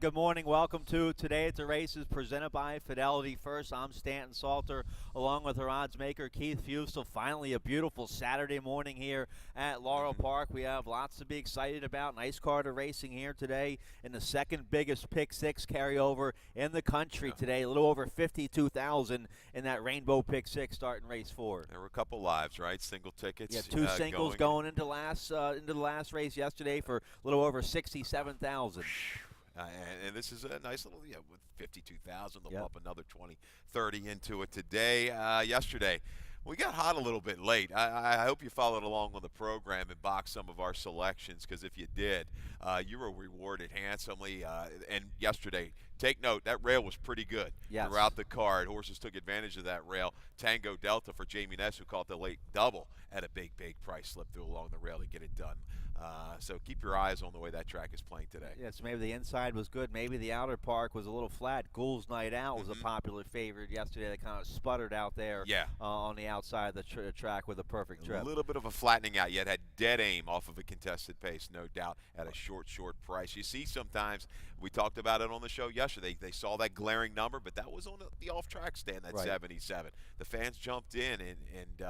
Good morning. Welcome to Today at the Races presented by Fidelity First. I'm Stanton Salter along with our odds maker Keith Fusel. Finally a beautiful Saturday morning here at Laurel Park. We have lots to be excited about. Nice car to racing here today in the second biggest pick six carryover in the country today. A little over 52,000 in that Rainbow Pick Six starting race 4. There were a couple lives, right? Single tickets. Yeah, two singles going into the last race yesterday for a little over 67,000. And this is a nice little, with 52,000, they'll pump another 20, 30 into it today. Yesterday, we got hot a little bit late. I hope you followed along on the program and boxed some of our selections, because if you did, you were rewarded handsomely. And yesterday, take note, that rail was pretty good throughout the card. Horses took advantage of that rail. Tango Delta for Jamie Ness, who caught the late double at a big price, slipped through along the rail to get it done. So keep your eyes on the way that track is playing today. Yes, maybe the inside was good. Maybe the outer park was a little flat. Ghoul's Night Out was a popular favorite yesterday. That kind of sputtered out there on the outside of the track with a perfect trip. A little bit of a flattening out, yet had dead aim off of a contested pace, no doubt, at a short price. You see sometimes, we talked about it on the show yesterday, they saw that glaring number, but that was on the off-track stand, that 77. The fans jumped in, and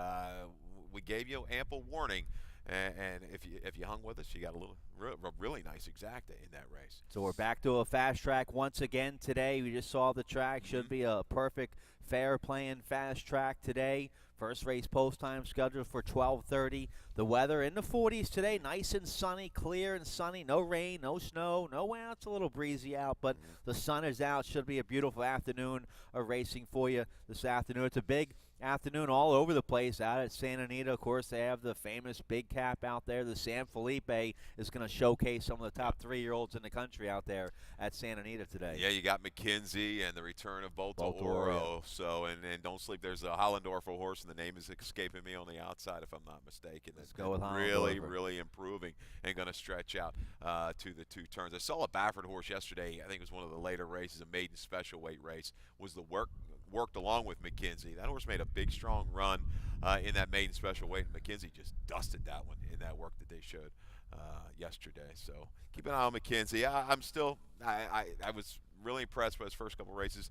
we gave you ample warning. And if you hung with us, you got a really nice exacta in that race. So we're back to a fast track once again today. We just saw the track. Should be a perfect, fair playing fast track today. First race post time scheduled for 12:30. The weather in the 40s today, nice and sunny, clear and sunny. No rain, no snow, well, it's a little breezy out, but the sun is out. Should be a beautiful afternoon of racing for you this afternoon. It's a big afternoon all over the place out at Santa Anita. Of course, they have the famous big cap out there. The San Felipe is going to showcase some of the top 3-year-olds in the country out there at Santa Anita today. Yeah, you got McKenzie and the return of Volta Oro. So, and don't sleep. There's a Hollendorfer horse, and the name is escaping me on the outside, if I'm not mistaken. Let's go with Hollendorfer. Really improving and going to stretch out to the 2 turns. I saw a Baffert horse yesterday. I think it was one of the later races, a maiden special weight race. Was the worked along with McKenzie. That horse made a big, strong run in that maiden special weight, and McKenzie just dusted that one in that work that they showed yesterday. So keep an eye on McKenzie. I was really impressed by his first couple races.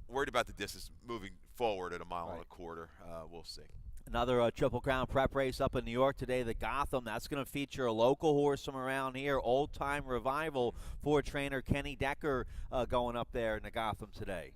Worried about the distance moving forward at a mile and a quarter. We'll see. Another Triple Crown prep race up in New York today, the Gotham. That's going to feature a local horse from around here, Old Time Revival for trainer Kenny Decker going up there in the Gotham today.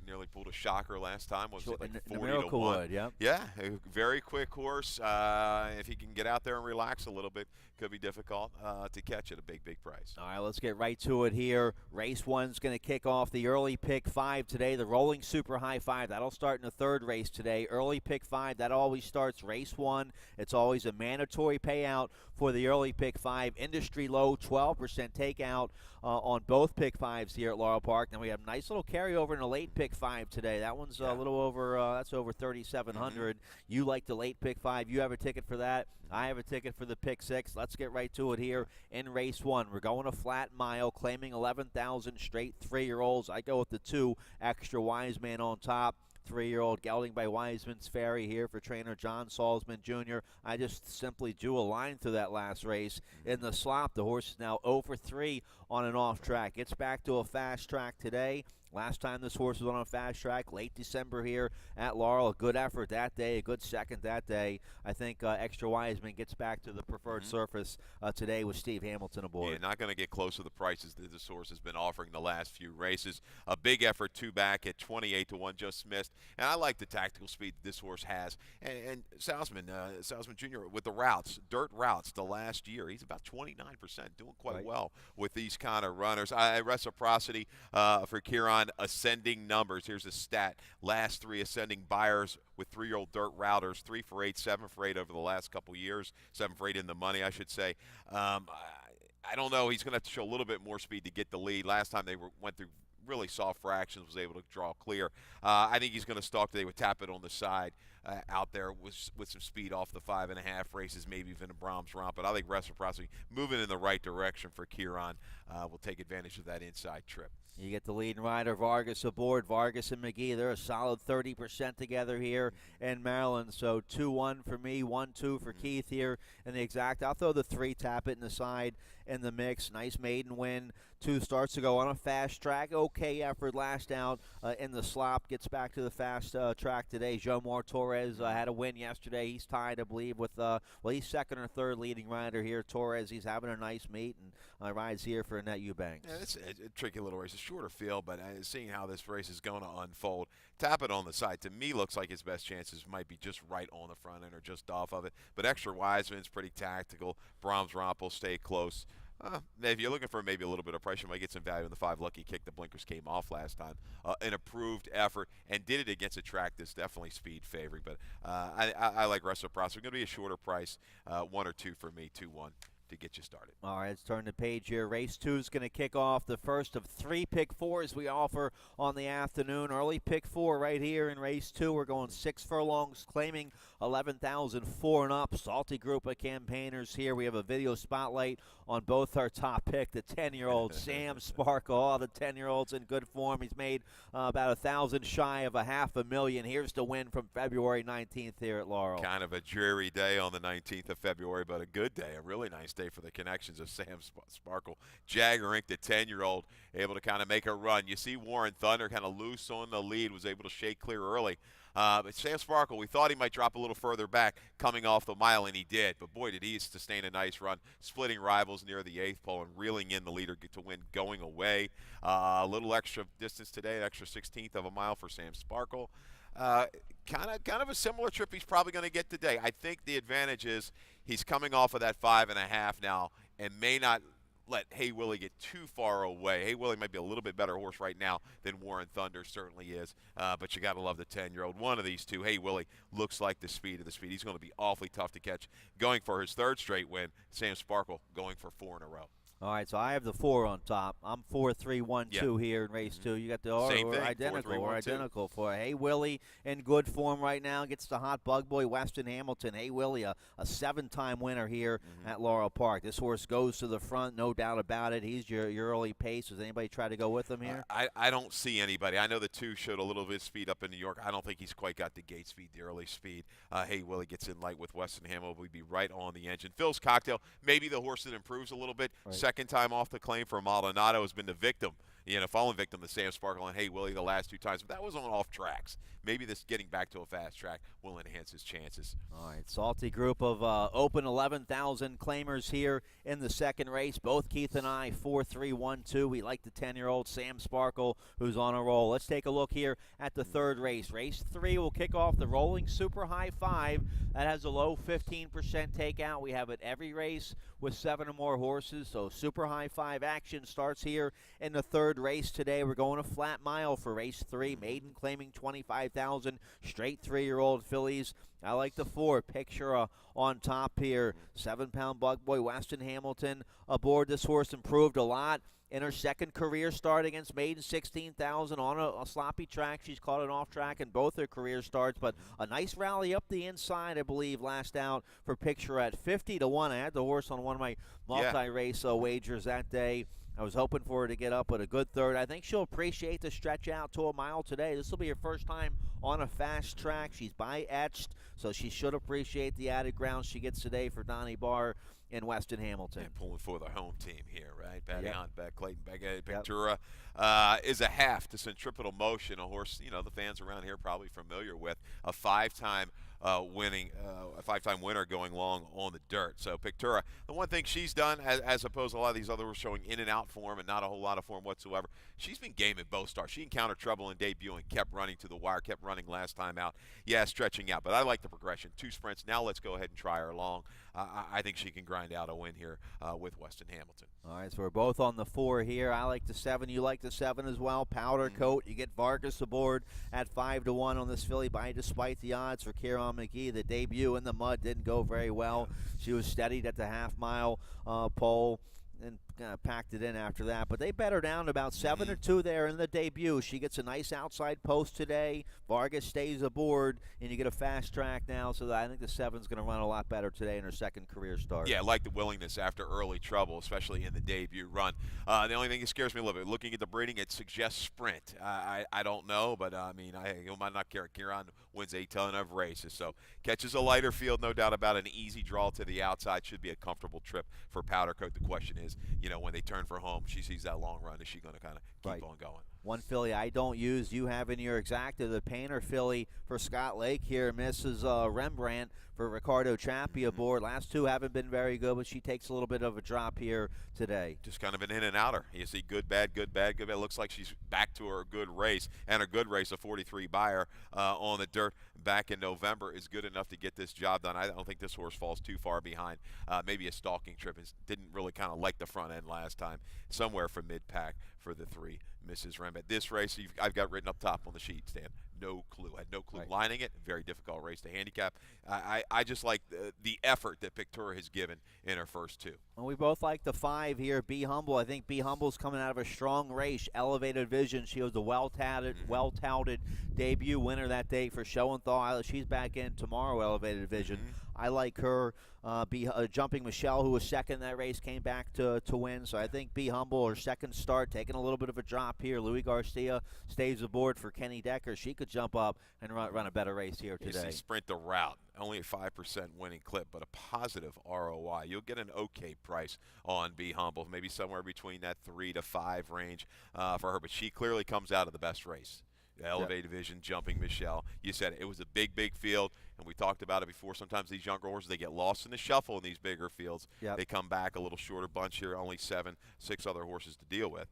Nearly pulled a shocker last time. Was it like 40 to 1? Yeah, a very quick horse. If he can get out there and relax a little bit, could be difficult to catch at a big price. All right, let's get right to it here. Race 1's going to kick off the early pick 5 today, the Rolling Super High 5. That'll start in the 3rd race today. Early pick 5, that always starts race 1. It's always a mandatory payout for the early pick 5. Industry low, 12% takeout on both pick 5s here at Laurel Park. Then we have a nice little carryover in the late pick 5 today. That one's a little over, that's over 3,700. You like the late pick 5. You have a ticket for that. I have a ticket for the pick 6. Let's get right to it here in race 1. We're going a flat mile, claiming 11,000 straight 3-year-olds. I go with the 2 extra wise man on top. 3-year-old Gelding by Wiseman's Ferry here for trainer John Salzman Jr. I just simply drew a line through that last race in the slop. The horse is now 0 for 3 on an off track. It's back to a fast track today. Last time this horse was on a fast track, late December here at Laurel. A good effort that day, a good second that day. I think Extra Wiseman gets back to the preferred surface today with Steve Hamilton aboard. Yeah, not going to get close to the prices that this horse has been offering the last few races. A big effort, 2 back at 28 to 1, just missed. And I like the tactical speed this horse has. And Salzman Jr. with the routes, dirt routes, the last year, he's about 29%, doing quite well with these kind of runners. Reciprocity for Kieran. Ascending numbers. Here's a stat. Last 3 ascending buyers with 3-year-old dirt routers, 3 for 8, 7 for 8 over the last couple years. 7 for 8 in the money, I should say. I don't know. He's going to have to show a little bit more speed to get the lead. Last time they went through really soft fractions, was able to draw clear. I think he's going to stalk today with Tappet on the side out there with some speed off the 5.5 races, maybe even a Brahms romp. But I think Reciprocity moving in the right direction for Kieran will take advantage of that inside trip. You get the leading rider, Vargas, aboard. Vargas and McGee, they're a solid 30% together here in Maryland. So 2-1 for me, 1-2 for Keith here in the exact. I'll throw the 3 Tappet in the side in the mix. Nice maiden win 2 starts to go on a fast track. Okay effort last out in the slop. Gets back to the fast track today. Jomar Torres had a win yesterday. He's tied, I believe, with, he's second or third leading rider here. Torres, he's having a nice meet and rides here for Annette Eubanks. Yeah, it's a tricky little race. A shorter field, but seeing how this race is going to unfold, tap it on the side. To me, looks like his best chances might be just right on the front end or just off of it. But Extra Wiseman's pretty tactical. Brahms Romp will stay close. If you're looking for maybe a little bit of price, you might get some value in the 5 Lucky Kick. The blinkers came off last time. An approved effort and did it against a track that's definitely speed favoring. But I like Reciprocity. Going to be a shorter price, 1 or 2 for me, 2-1 to get you started. All right, let's turn the page here. Race 2 is going to kick off the first of 3 pick 4s we offer on the afternoon. Early pick 4 right here in race 2. We're going 6 furlongs, claiming 11,004 and up. Salty group of campaigners here. We have a video spotlight on both our top pick, the 10-year-old Sam Sparkle. Oh, the 10-year-old's in good form. He's made about 1,000 shy of $500,000. Here's the win from February 19th here at Laurel. Kind of a dreary day on the 19th of February, but a good day, a really nice day for the connections of Sam Sparkle. Jagger Inc., the 10-year-old, able to kind of make a run. You see Warren Thunder kind of loose on the lead, was able to shake clear early. But Sam Sparkle, we thought he might drop a little further back coming off the mile, and he did. But, boy, did he sustain a nice run, splitting rivals near the 8th pole and reeling in the leader to win going away. A little extra distance today, an extra 16th of a mile for Sam Sparkle. Kind of a similar trip he's probably going to get today. I think the advantage is he's coming off of that 5.5 now and may not let Hey Willie get too far away. Hey Willie might be a little bit better horse right now than Warren Thunder certainly is, but you got to love the 10-year-old. One of these two, Hey Willie, looks like the speed of the speed. He's going to be awfully tough to catch. Going for his 3rd straight win, Sam Sparkle going for 4 in a row. All right, so I have the 4 on top. I'm 4-3-1-2 here in race 2. You got the Same thing, identical. 4-3-1-2. We're identical for Hey Willie in good form right now. Gets the hot bug boy Weston Hamilton. Hey Willie, a 7-time winner here at Laurel Park. This horse goes to the front, no doubt about it. He's your early pace. Does anybody try to go with him here? I don't see anybody. I know the 2 showed a little bit of speed up in New York. I don't think he's quite got the gate speed, the early speed. Hey Willie gets in light with Weston Hamilton. We'd be right on the engine. Phil's Cocktail, maybe the horse that improves a little bit. Right. Second time off the claim for Maldonado, has been the victim, fallen victim to Sam Sparkle and Hey Willie the last 2 times. But that was on off tracks. Maybe this getting back to a fast track will enhance his chances. All right, salty group of open 11,000 claimers here in the second race. Both Keith and I 4-3-1-2. We like the 10-year-old Sam Sparkle, who's on a roll. Let's take a look here at the third race. Race 3 will kick off the rolling super high 5. That has a low 15% takeout. We have it every race with 7 or more horses. So super high 5 action starts here in the third race today. We're going a flat mile for race 3. Maiden claiming 25,000. Straight 3-year-old fillies. I like the 4. Picture on top here. 7-pound bug boy Weston Hamilton aboard. This horse improved a lot in her second career start against Maiden 16,000 on a sloppy track. She's caught an off track in both her career starts, but a nice rally up the inside, I believe, last out for Picture at 50-1. I had the horse on one of my multi-race wagers that day. I was hoping for her to get up with a good third. I think she'll appreciate the stretch out to a mile today. This will be her first time on a fast track. She's by etched, so she should appreciate the added ground she gets today for Donnie Barr and Weston Hamilton. And pulling for the home team here, right? Patty Hunt, back Clayton, back Yep. Pictura is a half to Centripetal Motion, a horse the fans around here probably familiar with, a 5-time a 5-time winner going long on the dirt. So Pictura, the one thing she's done, as opposed to a lot of these others were showing in and out form and not a whole lot of form whatsoever, she's been game at both starts. She encountered trouble in debut and kept running to the wire, kept running last time out. Yeah, stretching out, but I like the progression. 2 sprints. Now let's go ahead and try her long. I think she can grind out a win here with Weston Hamilton. All right, so we're both on the 4 here. I like the 7. You like the 7 as well. Powder Coat. You get Vargas aboard at 5-1 on this filly despite the odds for Kieran McGee. The debut in the mud didn't go very well. She was steadied at the half-mile pole and packed it in after that. But they bet her down to about 7-2 there in the debut. She gets a nice outside post today. Vargas stays aboard, and you get a fast track now. So I think the 7's going to run a lot better today in her second career start. Yeah, I like the willingness after early trouble, especially in the debut run. The only thing that scares me a little bit, looking at the breeding, it suggests sprint. I don't know, but you might not care. Kieran wins a ton of races, so catches a lighter field, no doubt about it. An easy draw to the outside should be a comfortable trip for Powder Coat. The question is, when they turn for home, she sees that long run. Is she going to kind of keep on going? One filly I don't use, you have in your exacta, the Painter filly for Scott Lake here, Mrs. Rembrandt for Ricardo Chappie aboard. Last two haven't been very good, but she takes a little bit of a drop here today. Just kind of an in and outer. You see good, bad, good, bad, good, bad. Looks like she's back to her good race, and a good race, a 43 buyer on the dirt back in November is good enough to get this job done. I don't think this horse falls too far behind. Maybe a stalking trip. Didn't really kind of like the front end last time. Somewhere from mid-pack for the 3, Mrs. Rembrandt. This race, I've got written up top on the sheet, Stan. No clue. I had no clue lining it. Very difficult race to handicap. I just like the effort that Pictura has given in her first 2. Well, we both like the 5 here, Be Humble. I think Be Humble's coming out of a strong race. Elevated Vision. She was a well-touted debut winner that day for Show and Thaw. She's back in tomorrow, Elevated Vision. I like her. Jumping Michelle, who was second in that race, came back to win. So I think Be Humble, her second start, taking a little bit of a drop here. Louis Garcia stays aboard for Kenny Decker. She could jump up and run a better race here today. You see Sprint the Route, only a 5% winning clip, but a positive ROI. You'll get an okay price on Be Humble, maybe somewhere between that 3 to 5 range for her. But she clearly comes out of the best race. The Elevated Vision, Jumping Michelle. You said it was a big field, and we talked about it before. Sometimes these younger horses, they get lost in the shuffle in these bigger fields. They come back a little shorter bunch here, only 6 other horses to deal with.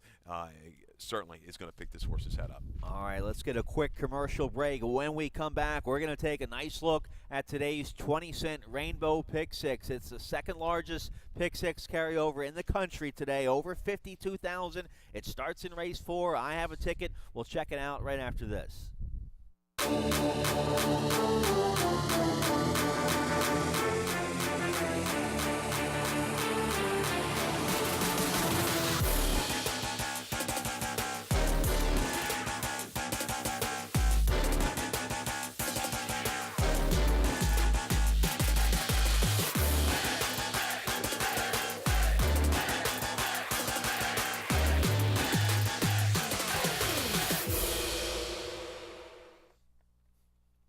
Certainly is going to pick this horse's head up. All right, let's get a quick commercial break. When we come back, we're going to take a nice look at today's 20-cent Rainbow Pick 6. It's the second largest Pick 6 carryover in the country today, over 52,000. It starts in race 4. I have a ticket. We'll check it out right after this.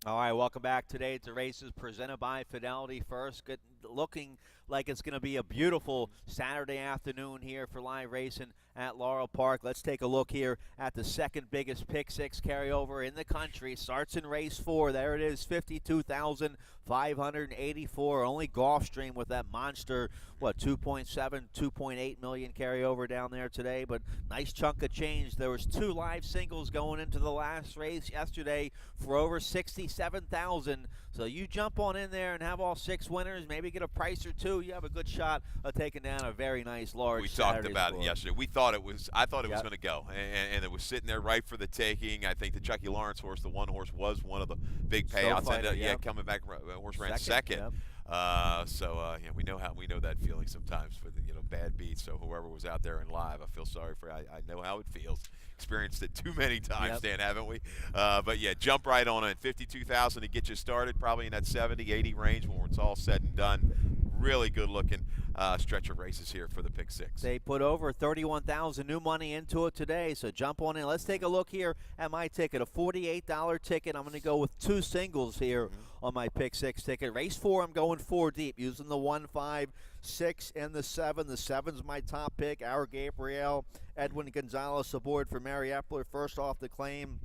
All right, welcome back today to races presented by Fidelity First. Looking like it's going to be a beautiful Saturday afternoon here for live racing at Laurel Park. Let's take a look here at the second biggest Pick 6 carryover in the country. Starts in race 4. There it is, 52,584. Only Gulfstream with that monster, 2.7, 2.8 million carryover down there today. But nice chunk of change. There was 2 live singles going into the last race yesterday for over 67,000. So you jump on in there and have all 6 winners, maybe get a price or 2. You have a good shot of taking down a very nice large. We Saturday talked about score. it yesterday. I thought it was going to go, and it was sitting there right for the taking. I think the Chucky Lawrence horse, the one horse, was one of the big payouts. Coming back, horse ran second. We know that feeling sometimes with bad beats. So whoever was out there in live, I feel sorry for. I know how it feels. Experienced it too many times, Dan, haven't we? But yeah, jump right on it. 52,000 to get you started, probably in that 70, 80 range when it's all said and done. Really good looking stretch of races here for the Pick 6. They put over 31,000 new money into it today, so jump on in. Let's take a look here at my ticket, a $48 ticket. I'm going to go with 2 singles here on my Pick 6 ticket. Race 4, I'm going 4 deep, using the 1, 5, 6, and the 7. The 7's my top pick. Our Gabrielle, Edwin Gonzalez aboard for Mary Epler, first off the claim.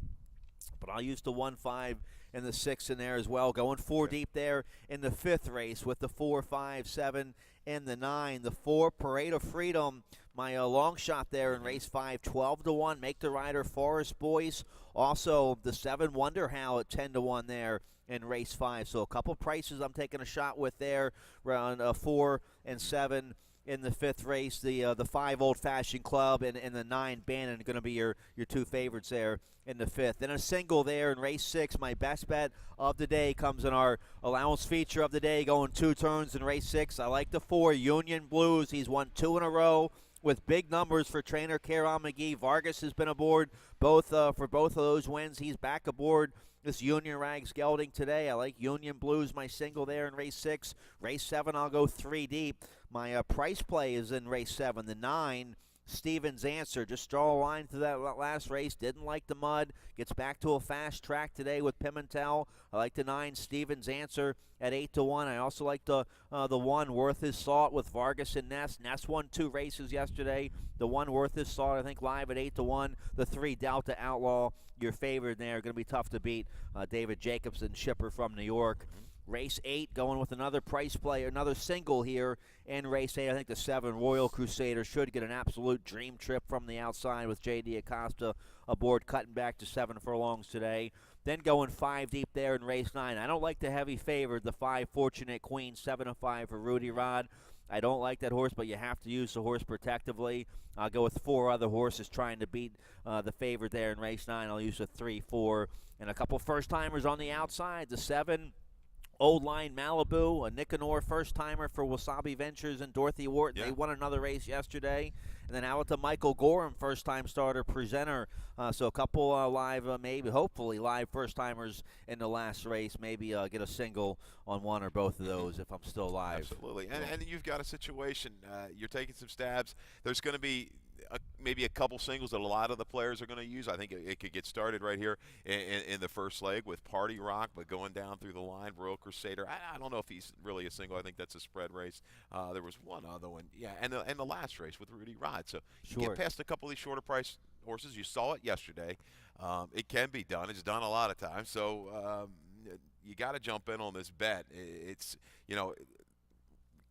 But I'll use the 1, 5, and the 6 in there as well. Going 4 deep there in the 5th race with the 4, 5, 7, and the 9. The 4, Parade of Freedom, my long shot there in race 5, 12-1. Make the rider Forest Boys. Also, the 7, Wonder How at 10-1 there in race 5. So a couple prices I'm taking a shot with there, around 4 and 7 in the 5th race. The 5, Old Fashioned Club, and the 9, Bannon, going to be your 2 favorites there in the 5th. Then a single there in race 6. My best bet of the day comes in our allowance feature of the day, going 2 turns in race 6. I like the 4, Union Blues. He's won 2 in a row with big numbers for trainer Kieran McGee. Vargas has been aboard for both of those wins. He's back aboard this Union Rags gelding today. I like Union Blues, my single there in race 6. Race 7, I'll go 3 deep. My price play is in race 7, the 9, Stevens Answer. Just draw a line through that last race. Didn't like the mud. Gets back to a fast track today with Pimentel. I like the 9 Stevens Answer at 8-1. I also like the 1 Worth His Salt with Vargas and Ness. Ness won 2 races yesterday. The 1 Worth His Salt, I think, live at 8-1. The 3 Delta Outlaw, your favorite there. Going to be tough to beat. David Jacobson, shipper from New York. Race 8 going with another price play, another single here in race 8. I think the 7 Royal Crusader should get an absolute dream trip from the outside with J.D. Acosta aboard, cutting back to 7 furlongs today. Then going 5 deep there in race 9. I don't like the heavy favorite, the 5 Fortunate Queen, 7-5 for Rudy Rod. I don't like that horse, but you have to use the horse protectively. I'll go with 4 other horses trying to beat the favorite there in race 9. I'll use a 3, 4, and a couple first-timers on the outside. The 7 Old Line Malibu, a Nicanor first-timer for Wasabi Ventures and Dorothy Wharton. Yeah. They won another race yesterday. And then out with the Michael Gorham, first-time starter, presenter. So a couple live, maybe, hopefully, live first-timers in the last race. Maybe get a single on one or both of those if I'm still alive. Absolutely. And you've got a situation. You're taking some stabs. There's going to be maybe a couple singles that a lot of the players are going to use. I think it could get started right here in the first leg with Party Rock, but going down through the line, Royal Crusader. I don't know if he's really a single. I think that's a spread race. There was one other one, yeah, and the last race with Rudy Rod. So you get past a couple of these shorter price horses. You saw it yesterday. It can be done. It's done a lot of times. So you got to jump in on this bet. It's, you know,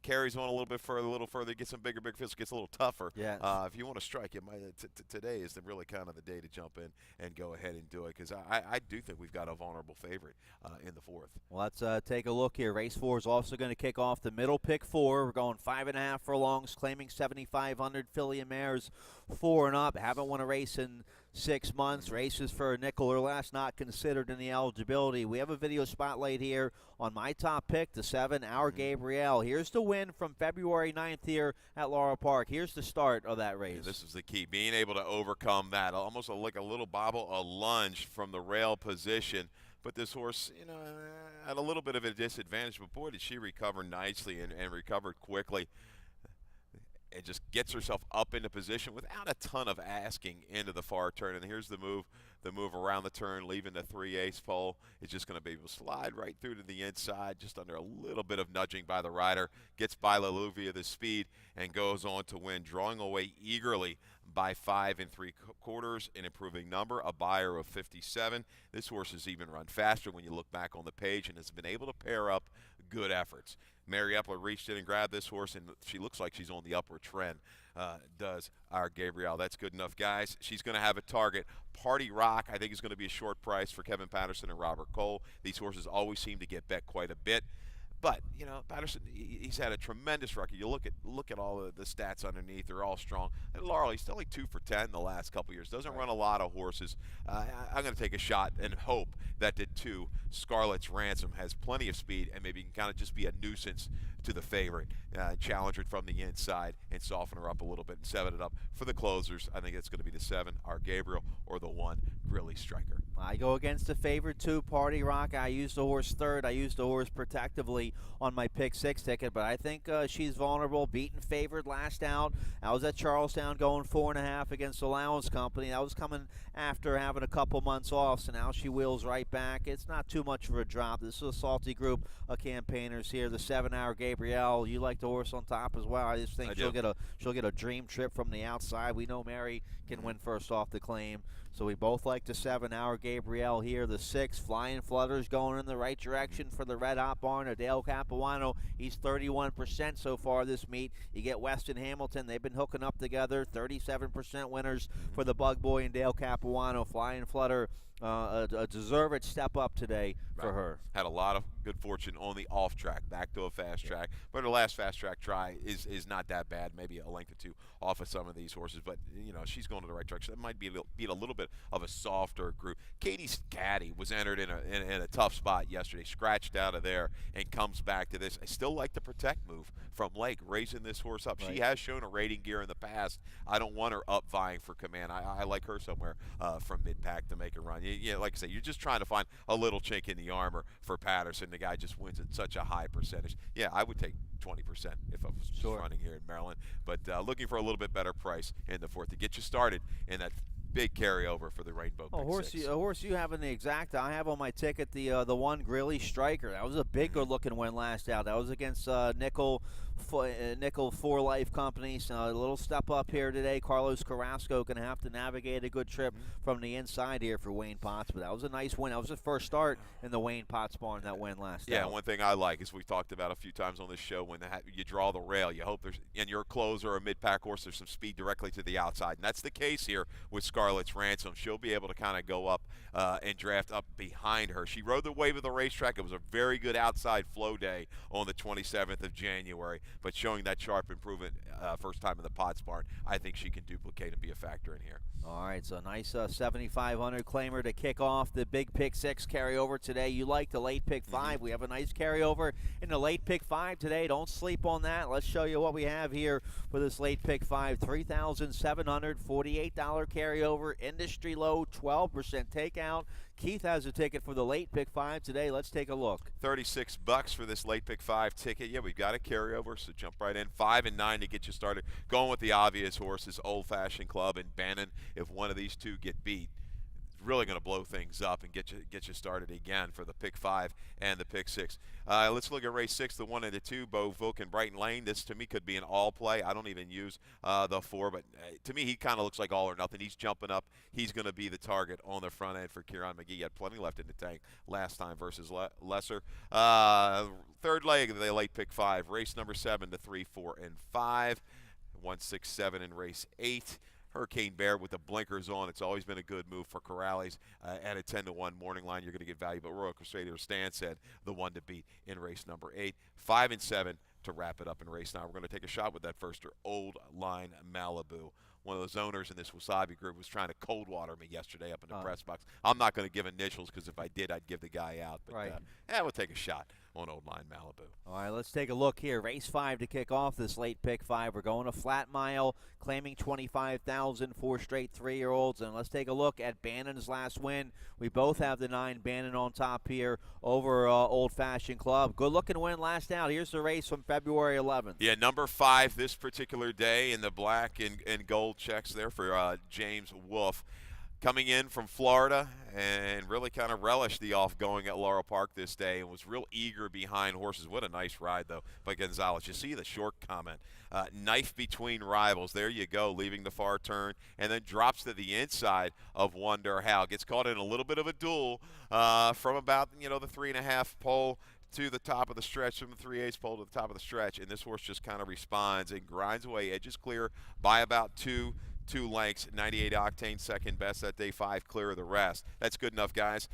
carries on a little further, gets some bigger fields, gets a little tougher. Yes. If you want to strike, it might, today is really kind of the day to jump in and go ahead and do it, because I do think we've got a vulnerable favorite in the 4th. Well, let's take a look here. Race 4 is also going to kick off the middle pick 4. We're going 5.5 furlongs, claiming 7,500 filly and mares 4 and up. Haven't won a race in 6 months. Races for a nickel or less not considered in the eligibility. We have a video spotlight here on my top pick, the 7, Our Gabrielle. Here's the win from February 9th here at Laurel Park. Here's the start of that race. Yeah, this is the key, being able to overcome that, almost like a little bobble, a lunge from the rail position. But this horse, you know, had a little bit of a disadvantage, but boy, did she recover nicely and recovered quickly. And just gets herself up into position without a ton of asking into the far turn. And here's the move around the turn, leaving the 3/8 pole. Is just going to be able to slide right through to the inside, just under a little bit of nudging by the rider. Gets by Lalou via the speed and goes on to win, drawing away eagerly by 5 3/4, an improving number, a buyer of 57. This horse has even run faster when you look back on the page and has been able to pair up good efforts. Mary Epler reached in and grabbed this horse, and she looks like she's on the upward trend, does Our Gabrielle. That's good enough, guys. She's going to have a target. Party Rock, I think, is going to be a short price for Kevin Patterson and Robert Cole. These horses always seem to get bet quite a bit. But, you know, Patterson, he's had a tremendous record. You look at all of the stats underneath. They're all strong. And Laurel, he's still like 2 for 10 the last couple years. Doesn't run a lot of horses. I'm going to take a shot and hope that the 2, Scarlett's Ransom, has plenty of speed and maybe can kind of just be a nuisance to the favorite. Challenge her from the inside and soften her up a little bit and 7 it up. For the closers, I think it's going to be the 7, Our Gabriel, or the 1, Grilly Striker. I go against the favorite 2, Party Rock. I used the horse 3rd. I used the horse protectively on my pick 6 ticket, but I think she's vulnerable. Beaten favored last out. I was at Charlestown going 4.5 against Allowance Company. That was coming after having a couple months off, so now she wheels right back. It's not too much of a drop. This is a salty group of campaigners here. The 7, Our Gabrielle. You like the horse on top as well. I just think she'll get a dream trip from the outside. We know Mary can win first off the claim. So we both like the 7, Our Gabrielle here. The 6, Flying Flutters, going in the right direction for the Red Hot Barn of Dale Capuano. He's 31% so far this meet. You get Weston Hamilton. They've been hooking up together. 37% winners for the Bug Boy and Dale Capuano. Flying Flutter, a deserved step up today for her. Had a lot of good fortune on the off track, back to a fast track. But her last fast track try is not that bad. Maybe a length or 2 off of some of these horses. But, you know, she's going to the right direction. That might be a little bit of a softer group. Katie's Caddy was entered in a tough spot yesterday, scratched out of there, and comes back to this. I still like the protect move from Lake, raising this horse up. Right. She has shown a rating gear in the past. I don't want her up vying for command. I like her somewhere from mid-pack to make a run. Like I say, you're just trying to find a little chink in the armor for Patterson. The guy just wins at such a high percentage. Yeah, I would take 20% if I was just Sure. running here in Maryland. But looking for a little bit better price in the 4th to get you started in that big carryover for the Rainbow Pick Six. A horse you have in the exact. I have on my ticket the one Greeley Striker. That was a big good looking win last out. That was against Nickel 4 Life Company. So a little step up here today. Carlos Carrasco going to have to navigate a good trip from the inside here for Wayne Potts. But that was a nice win. That was his first start in the Wayne Potts barn. That win last out. Yeah, one thing I like is we've talked about a few times on this show when you draw the rail, you hope there's in your closer or mid-pack horse there's some speed directly to the outside, and that's the case here with Scarlett's Ransom. She'll be able to kind of go up and draft up behind her. She rode the wave of the racetrack. It was a very good outside flow day on the 27th of January, but showing that sharp improvement first time in the Potts barn, I think she can duplicate and be a factor in here. All right, so nice 7,500 claimer to kick off the big pick 6 carryover today. You like the late pick 5. We have a nice carryover in the late pick 5 today. Don't sleep on that. Let's show you what we have here for this late pick 5. $3,748 carryover, industry low, 12% takeout. Keith has a ticket for the late pick 5 today. Let's take a look. $36 for this late pick 5 ticket. Yeah, we've got a carryover, so jump right in. 5 and 9 to get you started. Going with the obvious horses, Old Fashioned Club and Bannon. If one of these two get beat, it's really going to blow things up and get you started again for the pick 5 and the pick 6. Let's look at race 6, the 1 and the 2, Bo Vilk and Brighton Lane. This to me could be an all play. I don't even use the 4, but to me he kind of looks like all or nothing. He's jumping up. He's going to be the target on the front end for Kieran McGee. He had plenty left in the tank last time versus Lesser. Third leg of the late pick 5, race number 7 to 3, 4, and 5. 1, 6, 7 in race 8. Hurricane Bear with the blinkers on. It's always been a good move for Corrales. At a 10-1 morning line, you're going to get value. But Royal Crusader Stan said the one to beat in race number 8. 5 and 7 to wrap it up in race 9. We're going to take a shot with that firster, Old Line Malibu. One of those owners in this Wasabi group was trying to cold water me yesterday up in the press box. I'm not going to give initials because if I did, I'd give the guy out. But Right. We'll take a shot on Old Line Malibu. All right, let's take a look here. Race 5 to kick off this late pick 5. We're going a flat mile, claiming 25,000 for straight 3-year-olds. And let's take a look at Bannon's last win. We both have the 9 Bannon on top here over Old Fashioned Club. Good looking win last out. Here's the race from February 11th. Yeah, number 5 this particular day in the black and gold checks there for James Wolfe. Coming in from Florida and really kind of relished the off-going at Laurel Park this day and was real eager behind horses. What a nice ride, though, by Gonzalez. You see the short comment. Knife between rivals. There you go, leaving the far turn, and then drops to the inside of Wonder How. Gets caught in a little bit of a duel from about, the 3.5 pole to the top of the stretch, from the 3/8 pole to the top of the stretch, and this horse just kind of responds and grinds away, edges clear by about two lengths. 98 octane, second best that day, 5 clear of the rest. That's good enough, guys.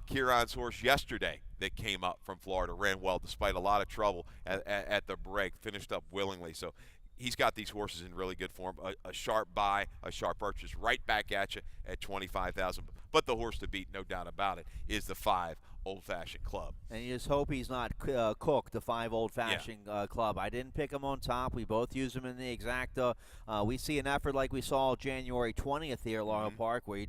Kieran's horse yesterday that came up from Florida ran well despite a lot of trouble at the break, finished up willingly. So he's got these horses in really good form. A sharp buy, a sharp purchase, right back at you at 25,000. But the horse to beat, no doubt about it, is the 5 Old Fashioned Club. And you just hope he's not cooked, the 5 Old Fashioned Club. I didn't pick him on top. We both use him in the exacta. We see an effort like we saw January 20th here at Laurel Park, where he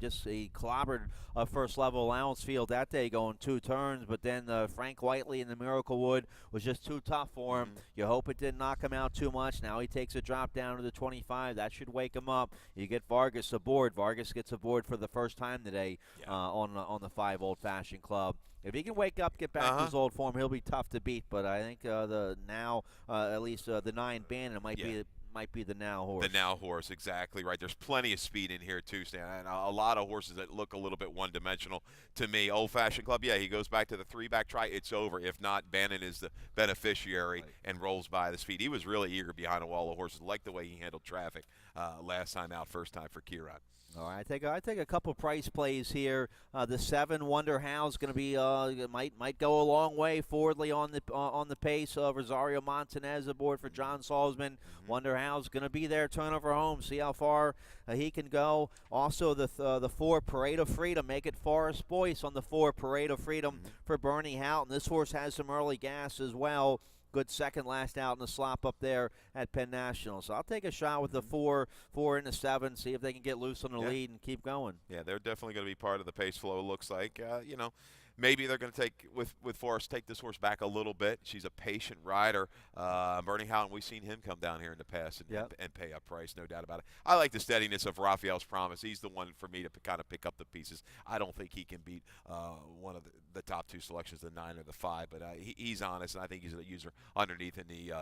clobbered a first-level allowance field that day going 2 turns, but then Frank Whiteley in the Miracle Wood was just too tough for him. You hope it didn't knock him out too much. Now he takes a drop down to the 25. That should wake him up. You get Vargas aboard. Vargas gets aboard for the first time today on the 5 Old Fashioned Club. If he can wake up, get back to his old form, he'll be tough to beat. But I think at least the 9 Bannon might be the now horse. The now horse, exactly right. There's plenty of speed in here too, Stan. And a lot of horses that look a little bit one-dimensional to me. Old Fashioned Club, he goes back to the 3-back try. It's over. If not, Bannon is the beneficiary and rolls by the speed. He was really eager behind a wall of horses. Like the way he handled traffic last time out, first time for Kieran. All right, I take a couple price plays here. The 7 Wonder How's going to be might go a long way forwardly on the pace. Rosario Montanez aboard for John Salzman. Wonder How's going to be there, turnover home. See how far he can go. Also the 4 Parade of Freedom. Make it Forest Boyce on the 4 Parade of Freedom for Bernie Houghton. This horse has some early gas as well. Good second last out in the slop up there at Penn National. So I'll take a shot with the 4 and the 7, see if they can get loose on the lead and keep going. Yeah, they're definitely going to be part of the pace flow, it looks like. maybe they're going to take with Forrest take this horse back a little bit. She's a patient rider. Bernie Houghton, we've seen him come down here in the past and pay up price, no doubt about it. I like the steadiness of Raphael's Promise. He's the one for me to kind of pick up the pieces. I don't think he can beat one of the top two selections, the 9 or the 5, but he's honest, and I think he's a user underneath in the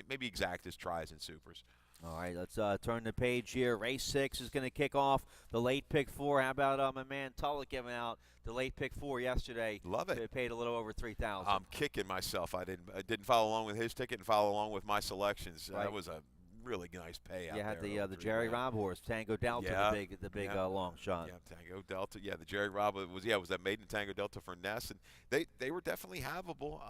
maybe exact as tries and supers. All right, let's turn the page here. Race 6 is going to kick off the late pick 4. How about my man Tulloch giving out the late pick 4 yesterday? Love it. It paid a little over $3,000. I'm kicking myself. I didn't follow along with his ticket and follow along with my selections. Right. That was a really nice payout. You had there the Jerry Robb horse, Tango Delta, the big long shot. Yeah, Tango Delta. Yeah, the Jerry Robb was that maiden Tango Delta for Ness, and they were definitely havable.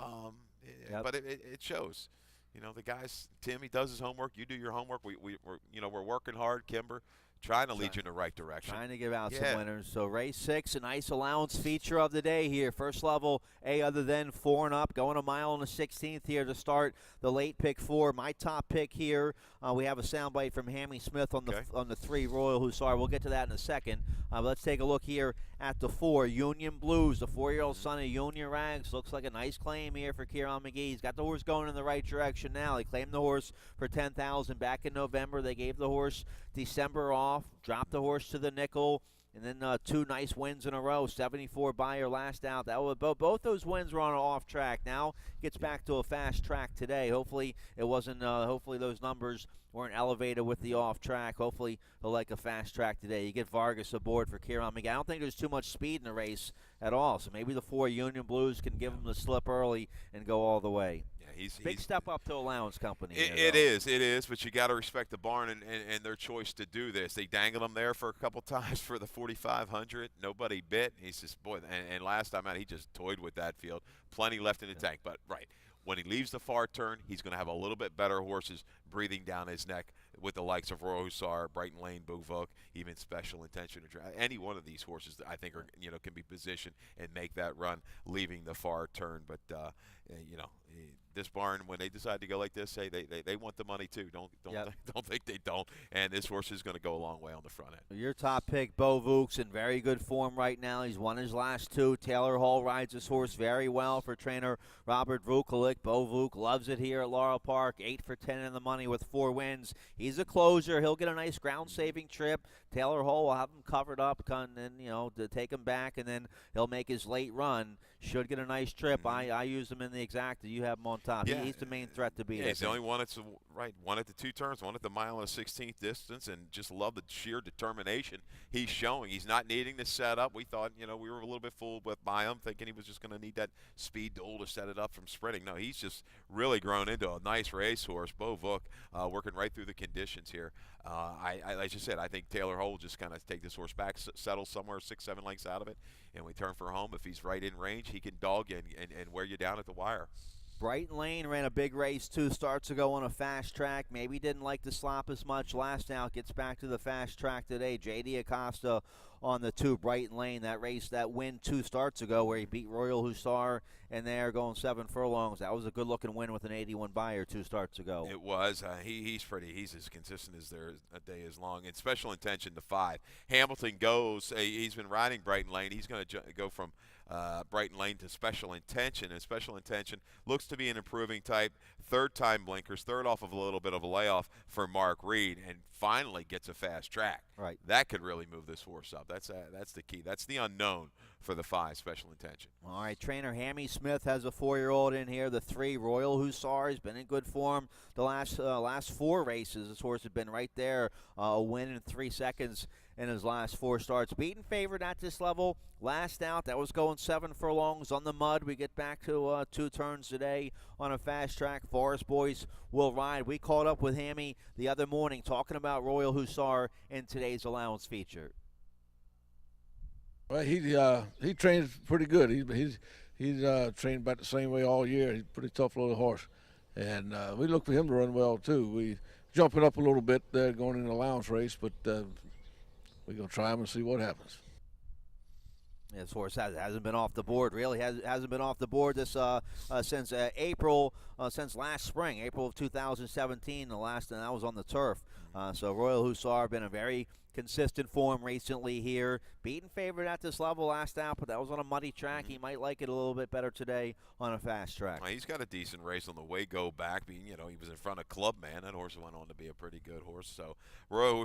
But it shows. You know, the guys, Tim, he does his homework. You do your homework. We're working hard, Kimber, trying to lead you in the right direction. Trying to give out some winners. So race 6, a nice allowance feature of the day here. First level, A other than 4 and up. Going a mile on the 16th here to start the late pick 4. My top pick here, we have a soundbite from Hammy Smith on the 3 Royal Hussar. We'll get to that in a second. But let's take a look here at the 4 Union Blues, the 4-year-old son of Union Rags. Looks like a nice claim here for Kieran McGee. He's got the horse going in the right direction now. He claimed the horse for $10,000 back in November. They gave the horse December off, dropped the horse to the nickel, and then 2 nice wins in a row. 74 Buyer last out. That was both those wins were on an off track. Now gets back to a fast track today. Hopefully it wasn't. Hopefully those numbers weren't elevated with the off track. Hopefully he'll like a fast track today. You get Vargas aboard for Kieran McGee. I don't think there's too much speed in the race at all. So maybe the 4 Union Blues can give him the slip early and go all the way. Big step up to Allowance Company. It is, but you got to respect the barn and their choice to do this. They dangled him there for a couple times for the 4,500. Nobody bit. He says, boy, and last time out he just toyed with that field. Plenty left in the tank, but when he leaves the far turn, he's going to have a little bit better horses breathing down his neck with the likes of Royal Hussar, Brighton Lane, Buvok, even Special Intention. Any one of these horses that I think are can be positioned and make that run leaving the far turn. But this barn, when they decide to go like this, hey, they want the money too. Don't think they don't. And this horse is going to go a long way on the front end. Your top pick, Bo Vuk's in very good form right now. He's won his last 2. Taylor Hall rides this horse very well for trainer Robert Vukovic. Bo Vuk loves it here at Laurel Park. 8 for 10 in the money with 4 wins. He's a closer. He'll get a nice ground-saving trip. Taylor Hall will have him covered up and then, to take him back, and then he'll make his late run. Should get a nice trip. I use him in the exacta. You have him on top. Yeah. He's the main threat to beat. Yeah, he's the only one that's one at the 2 turns, one at the mile and a 16th distance, and just love the sheer determination he's showing. He's not needing to set up. We thought, we were a little bit fooled by him, thinking he was just going to need that speed duel to set it up from sprinting. No, he's just really grown into a nice racehorse. Bo Vuk working right through the conditions here. Like you said, I think Taylor Hall will just kind of take this horse back, settle somewhere 6-7 lengths out of it, and we turn for home. If he's right in range, he can dog you and wear you down at the wire. Brighton Lane ran a big race 2 starts ago on a fast track. Maybe didn't like the slop as much last out. Gets back to the fast track today. J.D. Acosta on the 2 Brighton Lane. That win 2 starts ago where he beat Royal Hussar and they're going 7 furlongs. That was a good-looking win with an 81 Buyer 2 starts ago. It was. He's as consistent as a day is long. And Special Intention to 5. Hamilton goes. He's been riding Brighton Lane. He's going to go from Brighton Lane to Special Intention, and Special Intention looks to be an improving type. 3rd time blinkers, 3rd off of a little bit of a layoff for Mark Reed, and finally gets a fast track. Right. That could really move this horse up. That's the key. That's the unknown for the 5 Special Intention. All right, trainer Hammy Smith has a 4-year-old in here. The 3 Royal Hussar has been in good form the last 4 races. This horse has been right there, a win in 3 seconds in his last 4 starts. Beaten favorite at this level. Last out, that was going 7 furlongs on the mud. We get back to 2 turns today on a fast track. Forest Boys will ride. We caught up with Hammy the other morning talking about Royal Hussar in today's allowance feature. Well, he trains pretty good. He's trained about the same way all year. He's a pretty tough little horse, and we look for him to run well too. We jumping up a little bit there going in the allowance race, but we're gonna try him and see what happens. This horse hasn't been off the board, really. Hasn't been off the board this since April, since last spring, April of 2017. And that was on the turf. So Royal Hussar been a very consistent form recently here. Beaten favorite at this level last out, but that was on a muddy track. He might like it a little bit better today on a fast track. Well, he's got a decent race on the way go back. Being, he was in front of Clubman. That horse went on to be a pretty good horse. So,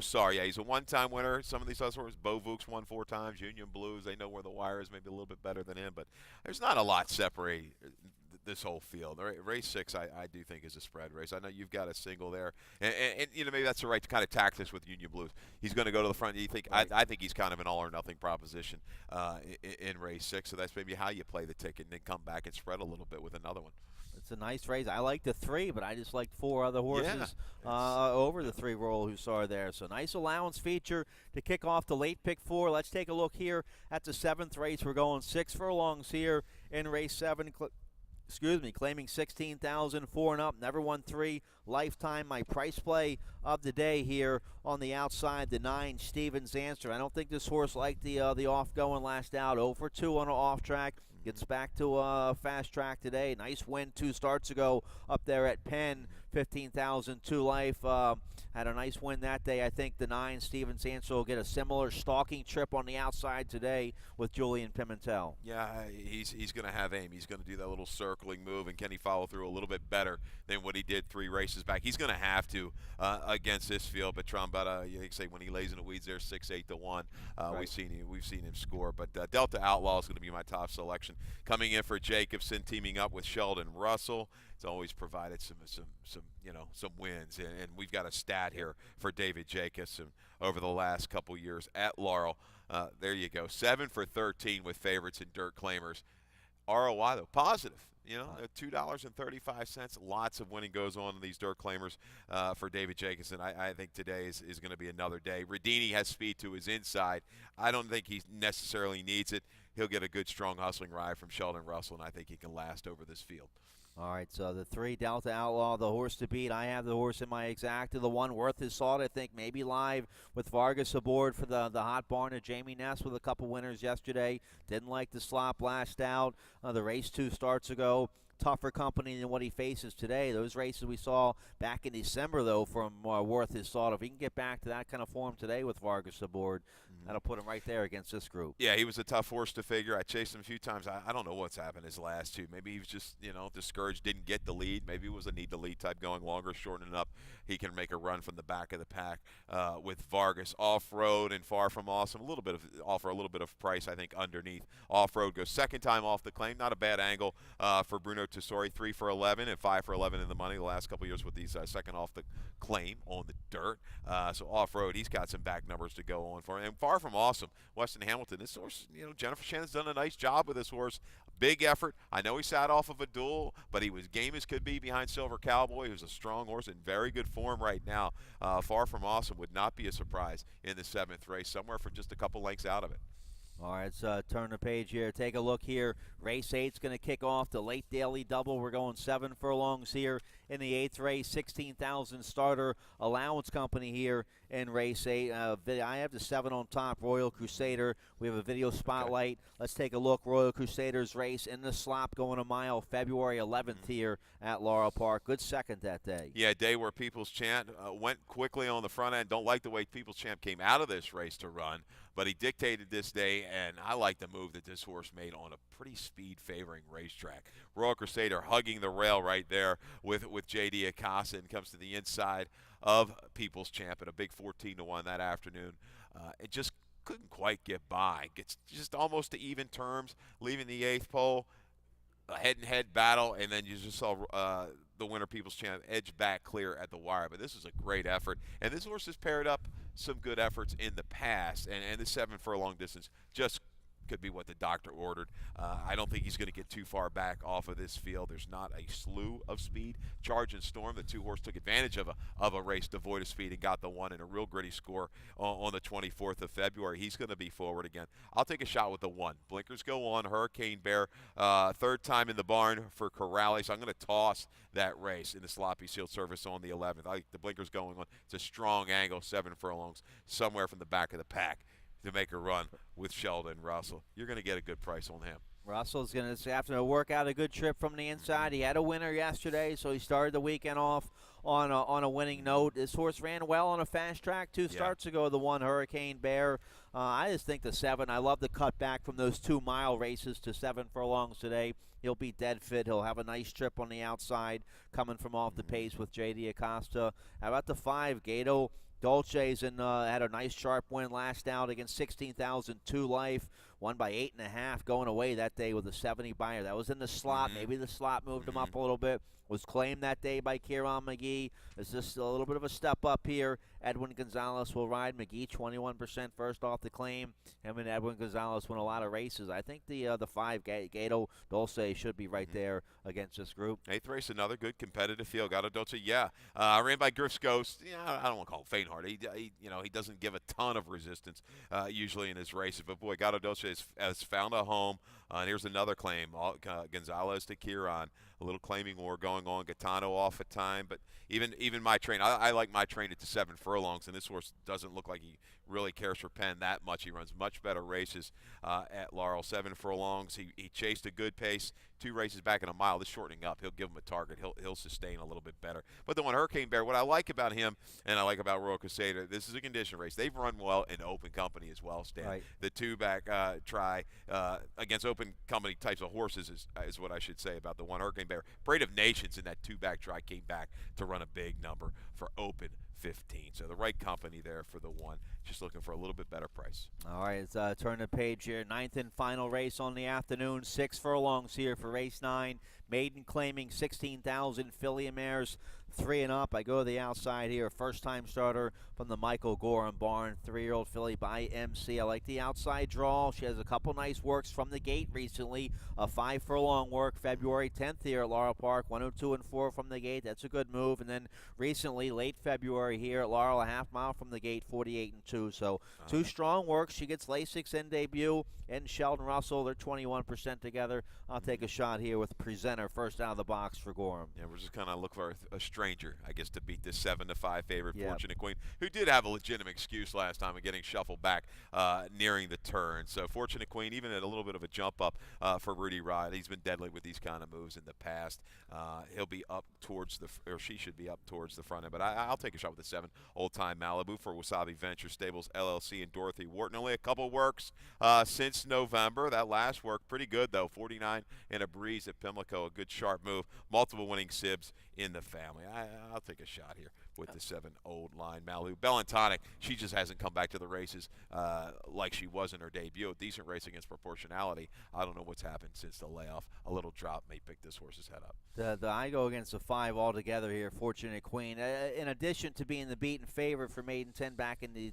sorry, yeah, he's a one-time winner. Some of these other horses, Bo Vooks won 4 times. Union Blues, they know where the wire is, maybe a little bit better than him. But there's not a lot separating this whole field. Race 6, I do think, is a spread race. I know you've got a single there, and maybe that's the right kind of tactics with Union Blues. He's going to go to the front. You think Right. I think he's kind of an all or nothing proposition in race 6. So that's maybe how you play the ticket and then come back and spread a little bit with another one. It's a nice race. I like the 3, but I just like 4 other horses Yeah, over the 3 Royal Hussar there. So nice allowance feature to kick off the late pick 4. Let's take a look here at the 7th race. We're going 6 furlongs here in race 7. Claiming 16,000, 4 and up, never won 3 lifetime. My price play of the day here on the outside, the 9 Stevens Answer. I don't think this horse liked the off going last out. 0 for 2 on an off track. Gets back to a fast track today. Nice win 2 starts ago up there at Penn. 15,000, 2 life. Had a nice win that day. I think the 9 Stevens Answer will get a similar stalking trip on the outside today with Julian Pimentel. Yeah, he's going to have aim. He's going to do that little circling move, and can he follow through a little bit better than what he did 3 races back? He's going to have to against this field. But Trombetta, you say when he lays in the weeds there, 6-8 to 1. Right. We've seen him score. But Delta Outlaw is going to be my top selection. Coming in for Jacobson, teaming up with Sheldon Russell. It's always provided some wins, and we've got a stat here for David Jacobson over the last couple years at Laurel. There you go, 7 for 13 with favorites and dirt claimers. ROI though positive. $2.35. Lots of winning goes on in these dirt claimers for David Jacobson. I think today is going to be another day. Radini has speed to his inside. I don't think he necessarily needs it. He'll get a good, strong, hustling ride from Sheldon Russell, and I think he can last over this field. All right, so the 3 Delta Outlaw, the horse to beat. I have the horse in my exact. The 1 worth his salt, I think, maybe live with Vargas aboard for the hot barn of Jamie Ness with a couple winners yesterday. Didn't like the slop last out. The race 2 starts ago. Tougher company than what he faces today. Those races we saw back in December, though, from Worth His Salt. If he can get back to that kind of form today with Vargas aboard, that'll put him right there against this group. Yeah, he was a tough horse to figure. I chased him a few times. I don't know what's happened his last 2. Maybe he was just, discouraged, didn't get the lead. Maybe it was a need to lead type going longer, shortening up. He can make a run from the back of the pack with Vargas. Off-road and Far From Awesome. Offer a little bit of price, I think, underneath. Off-road goes second time off the claim. Not a bad angle for Bruno Tessori. 3 for 11 and 5 for 11 in the money the last couple years with these second off the claim on the dirt. So off-road, he's got some back numbers to go on for him. And Far From Awesome, Weston Hamilton. This horse, Jennifer Shannon's done a nice job with this horse. Big effort. I know he sat off of a duel, but he was game as could be behind Silver Cowboy. He was a strong horse in very good form right now. Far From Awesome would not be a surprise in the 7th race, somewhere from just a couple lengths out of it. All right, let's turn the page here. Take a look here. Race 8's going to kick off the late daily double. We're going 7 furlongs here in the 8th race. 16,000 starter allowance company here in race 8. I have the 7 on top, Royal Crusader. We have a video spotlight. Okay. Let's take a look. Royal Crusader's race in the slop going a mile, February 11th here at Laurel Park. Good second that day. Yeah, a day where People's Champ went quickly on the front end. Don't like the way People's Champ came out of this race to run, but he dictated this day, and I like the move that this horse made on a pretty speed-favoring racetrack. Royal Crusader hugging the rail right there with J.D. Acosta, and comes to the inside of People's Champ at a big 14 to 1 that afternoon. It just couldn't quite get by. Gets just almost to even terms, leaving the 8th pole. A head-and-head battle, and then you just saw the winner, People's Champ, edge back clear at the wire. But this is a great effort, and this horse has paired up some good efforts in the past, and the 7 furlong distance just could be what the doctor ordered. I don't think he's going to get too far back off of this field. There's not a slew of speed. Charge and Storm, the 2 horse, took advantage of a race devoid of speed and got the 1 in a real gritty score on the 24th of February. He's going to be forward again. I'll take a shot with the 1. Blinkers go on. Hurricane Bear, 3rd time in the barn for Corrales. So I'm going to toss that race in the sloppy sealed service on the 11th. I like the blinkers going on. It's a strong angle, 7 furlongs, somewhere from the back of the pack to make a run with Sheldon Russell. You're going to get a good price on him. Russell's going to have to work out a good trip from the inside. He had a winner yesterday, so he started the weekend off on a winning note. This horse ran well on a fast track 2 starts ago, the one Hurricane Bear. I just think the 7, I love the cut back from those 2-mile races to 7 furlongs today. He'll be dead fit. He'll have a nice trip on the outside coming from off the pace with J.D. Acosta. How about the 5, Gato Dolce's had a nice sharp win last out against 16,002 Life. Won by 8.5 going away that day with a 70 buyer. That was in the slot. Maybe the slot moved him up a little bit. Was claimed that day by Kieran McGee. It's just a little bit of a step up here. Edwin Gonzalez will ride. McGee 21% first off the claim. Him and Edwin Gonzalez won a lot of races. I think the 5, Gato Dulce, should be right there against this group. 8th race, another good competitive field. Gato Dulce, ran by Griff's Ghost. I don't want to call him faint-hearted. He doesn't give a ton of resistance usually in his races. But boy, Gato Dulce has found a home. And here's another claim. Gonzalez to Kieran. A little claiming war going on. Gaetano off at time. But even my train, I like my train at the 7 furlongs, and this horse doesn't look like he really cares for Penn that much. He runs much better races at Laurel. 7 furlongs. He chased a good pace. 2 races back in a mile. This shortening up, he'll give him a target. He'll sustain a little bit better. But the one Hurricane Bear, what I like about him and I like about Royal Crusader, this is a condition race. They've run well in open company as well, Stan. Right. The 2-back try against open company types of horses is what I should say about the one Hurricane Bear. Parade of Nations in that 2-back try came back to run a big number for open 15. So the right company there for the one. Just looking for a little bit better price. All right, let's turn the page here. 9th and final race on the afternoon. 6 furlongs here for race 9. Maiden claiming 16,000 filly mares 3 and up. I go to the outside here. First-time starter from the Michael Gorham barn. 3-year-old filly by MC. I like the outside draw. She has a couple nice works from the gate recently. A 5 furlong work February 10th here at Laurel Park. 102 and 4 from the gate. That's a good move. And then recently, late February here at Laurel, a half mile from the gate, 48 and 2. So 2 strong works. She gets Lasix in debut. And Sheldon Russell, they're 21% together. I'll take a shot here with Presenter first out of the box for Gorham. Yeah, we're just kind of looking for a stranger, I guess, to beat this 7-5 favorite, Fortunate Queen, who did have a legitimate excuse last time of getting shuffled back nearing the turn. So Fortunate Queen, even at a little bit of a jump up for Rudy Ride, he's been deadly with these kind of moves in the past. He'll be up towards or she should be up towards the front end. But I'll take a shot with the 7, Old Time Malibu for Wasabi Venture Stables LLC and Dorothy Wharton. Only a couple works since November. That last work pretty good though. 49 and a breeze at Pimlico, a good sharp move. Multiple winning sibs in the family. I'll take a shot here with the 7, Old Line Malibu. Bellantonic, she just hasn't come back to the races like she was in her debut. A decent race against Proportionality. I don't know what's happened since the layoff. A little drop may pick this horse's head up. I go against the 5 altogether here, Fortunate Queen. In addition to being the beaten favorite for Maiden 10 back in the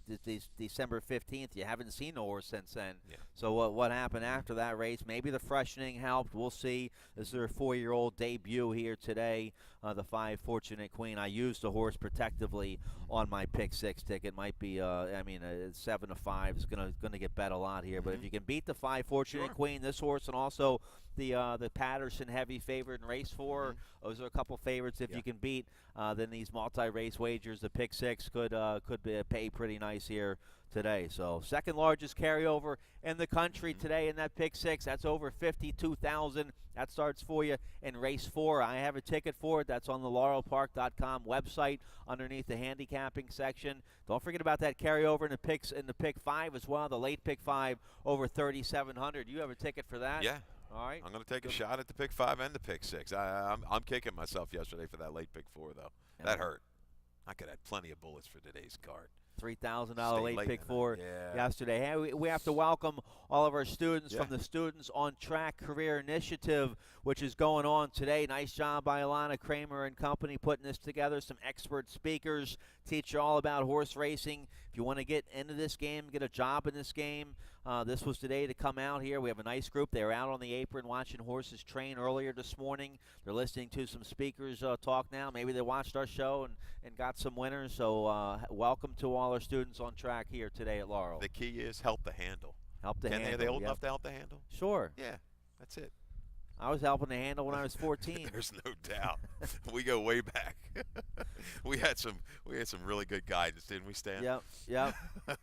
December 15th, you haven't seen the horse since then. Yeah. So what happened after that race? Maybe the freshening helped. We'll see. This is her 4-year-old debut here today. The 5, Fortunate Queen. I used the horse protectively on my pick 6 ticket. Might be, 7-5 is gonna get bet a lot here. But if you can beat the 5, Fortunate Queen, this horse, and also the Patterson heavy favorite in race 4, those are a couple favorites. If you can beat, then these multi-race wagers, the pick 6 could pay pretty nice here today. So second largest carryover in the country today in that pick 6. That's over 52,000. That starts for you in race 4. I have a ticket for it. That's on the laurelpark.com website underneath the handicapping section. Don't forget about that carryover in the pick 5 as well. The late pick 5 over 3,700. You have a ticket for that? Yeah. All right. I'm going to take a shot at the pick 5 and the pick 6. I'm kicking myself yesterday for that late pick 4 though. Yeah. That hurt. I could have plenty of bullets for today's card. $3,000 late pick 4 yeah. yesterday. Hey, we have to welcome all of our students from the Students on Track Career Initiative, which is going on today. Nice job by Alana Kramer and company putting this together. Some expert speakers teach you all about horse racing. If you want to get into this game, get a job in this game, this was today to come out here. We have a nice group. They were out on the apron watching horses train earlier this morning. They're listening to some speakers talk now. Maybe they watched our show and got some winners. So welcome to all our students on track here today at Laurel. The key is help the handle. Help the handle. Are they old enough to help the handle? Sure. Yeah, that's it. I was helping to handle when I was 14. There's no doubt. We go way back. we had some really good guidance, didn't we, Stan? Yep.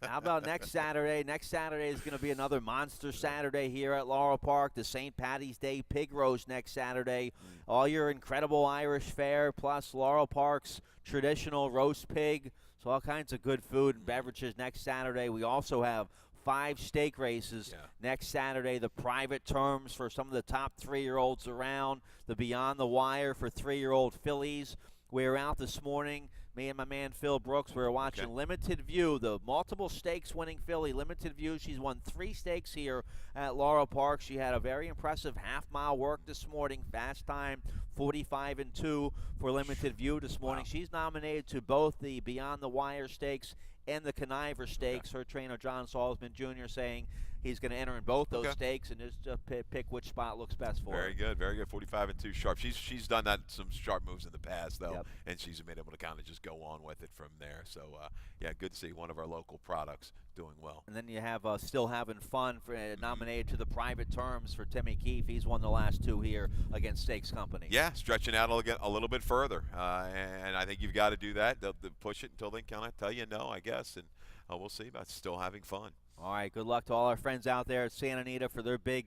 How about next Saturday? Next Saturday is going to be another monster Saturday here at Laurel Park. The St. Patty's Day Pig Roast next Saturday. All your incredible Irish fare, plus Laurel Park's traditional roast pig. So all kinds of good food and beverages next Saturday. We also have 5 steak races next Saturday. The private terms for some of the top 3-year-olds around. The Beyond the Wire for 3-year-old fillies. We were out this morning, me and my man Phil Brooks. We were watching Limited View, the multiple stakes winning filly, Limited View. She's won 3 stakes here at Laurel Park. She had a very impressive half-mile work this morning. Fast time, 45-2 for Limited View this morning. She's nominated to both the Beyond the Wire stakes and the Conniver Stakes. Her trainer, John Salzman Jr., saying he's going to enter in both those stakes and just pick which spot looks best for her. Very good. 45-2 sharp. She's done that some sharp moves in the past though, and she's been able to kind of just go on with it from there. So good to see one of our local products doing well. And then you have Still Having Fun for, nominated to the private terms for Timmy Keefe. He's won the last 2 here against Stakes Company. Yeah, stretching out a little bit further, and I think you've got to do that. They'll push it until they kind of tell you no, I guess, and we'll see about Still Having Fun. All right, good luck to all our friends out there at Santa Anita for their big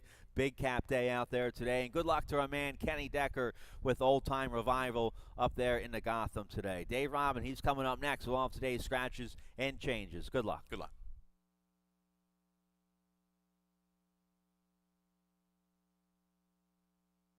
cap day out there today. And good luck to our man Kenny Decker with Old Time Revival up there in the Gotham today. Dave Robin, he's coming up next with all of today's scratches and changes. Good luck. Good luck.